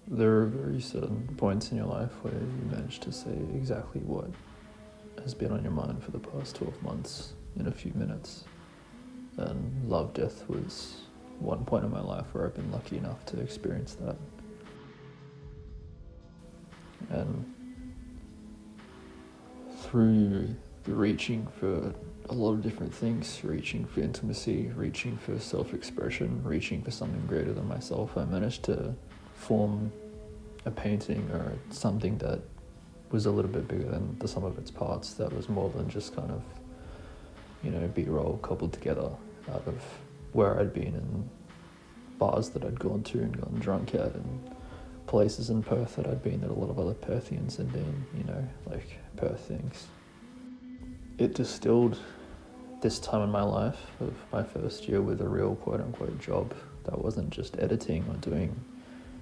There are very certain points in your life where you manage to say exactly what has been on your mind for the past 12 months in a few minutes. And love death was one point in my life where I've been lucky enough to experience that. And through the reaching for a lot of different things, reaching for intimacy, reaching for self-expression, reaching for something greater than myself, I managed to form a painting or something that was a little bit bigger than the sum of its parts, that was more than just kind of, B-roll cobbled together out of where I'd been in bars that I'd gone to and gotten drunk at, and places in Perth that I'd been that a lot of other Perthians had been, like Perth things. It distilled this time in my life of my first year with a real quote-unquote job that wasn't just editing or doing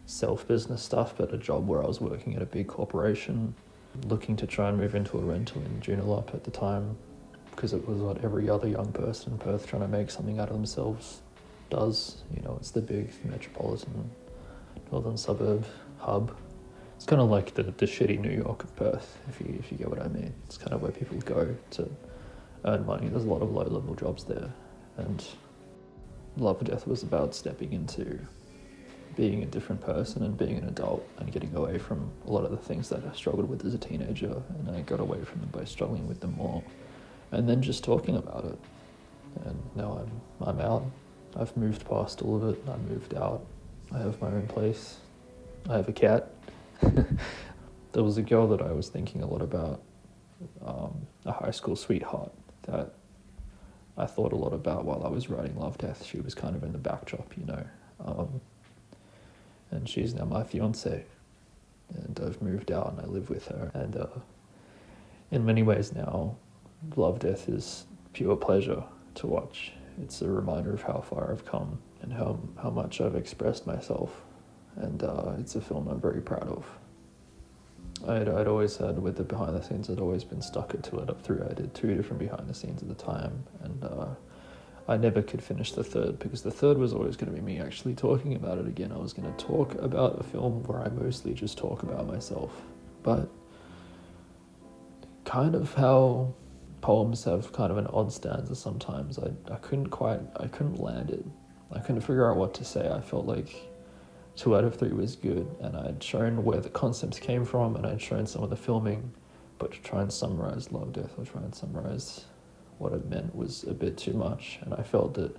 self-business stuff, but a job where I was working at a big corporation, looking to try and move into a rental in Joondalup at the time, because it was what every other young person in Perth trying to make something out of themselves does. It's the big metropolitan northern suburb hub. It's kind of like the shitty New York of Perth, if you get what I mean. It's kind of where people go to earn money. There's a lot of low-level jobs there, and Love or Death was about stepping into being a different person and being an adult and getting away from a lot of the things that I struggled with as a teenager, and I got away from them by struggling with them more, and then just talking about it. And now I'm out. I've moved past all of it. I moved out. I have my own place. I have a cat. There was a girl that I was thinking a lot about, a high school sweetheart that I thought a lot about while I was writing Love Death. She was kind of in the backdrop, and she's now my fiance, and I've moved out and I live with her, and in many ways now, Love Death is pure pleasure to watch. It's a reminder of how far I've come and how much I've expressed myself, and it's a film I'm very proud of. I'd always had, with the behind the scenes, I'd always been stuck to it up through. I did 2 different behind the scenes at the time, and I never could finish the third, because the third was always going to be me actually talking about it again. I was going to talk about a film where I mostly just talk about myself, but kind of how poems have kind of an odd stanza sometimes. I couldn't land it. I couldn't figure out what to say. I felt like 2 out of 3 was good, and I'd shown where the concepts came from, and I'd shown some of the filming, but to try and summarize Love, Death, or try and summarize what it meant was a bit too much, and I felt that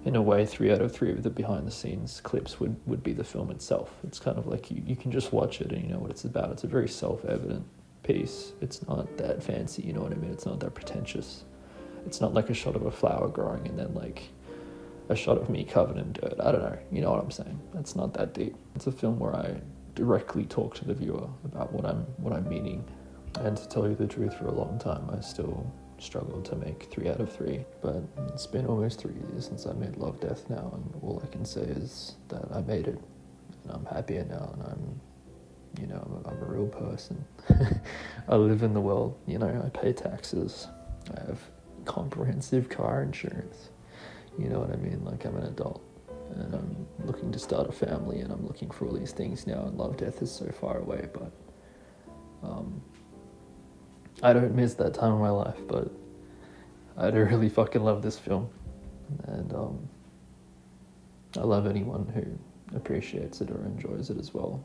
in a way 3 out of 3 of the behind the scenes clips would be the film itself. It's kind of like you can just watch it and you know what it's about. It's a very self-evident piece. It's not that fancy, you know what I mean? It's not that pretentious. It's not like a shot of a flower growing and then like a shot of me covered in dirt. I don't know, you know what I'm saying? It's not that deep. It's a film where I directly talk to the viewer about what I'm meaning. And to tell you the truth, for a long time I still struggled to make 3 out of 3, but it's been almost 3 years since I made Love Death now, and all I can say is that I made it, and I'm happier now, and I'm a real person. I live in the world, I pay taxes, I have comprehensive car insurance, you know what I mean? Like, I'm an adult, and I'm looking to start a family, and I'm looking for all these things now, and Love Death is so far away, but I don't miss that time of my life, but I do really fucking love this film, and I love anyone who appreciates it or enjoys it as well.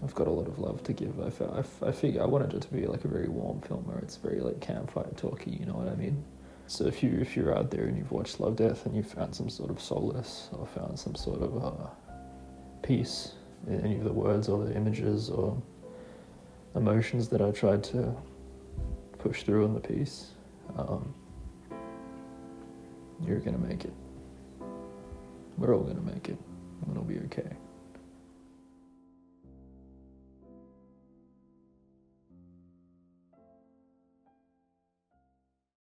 I've got a lot of love to give. I figure I wanted it to be like a very warm film where it's very like campfire talky, you know what I mean? So if you're out there and you've watched Love, Death and you've found some sort of solace or found some sort of peace in any of the words or the images or emotions that I tried to push through in the piece, you're gonna make it. We're all gonna make it, and it'll be okay.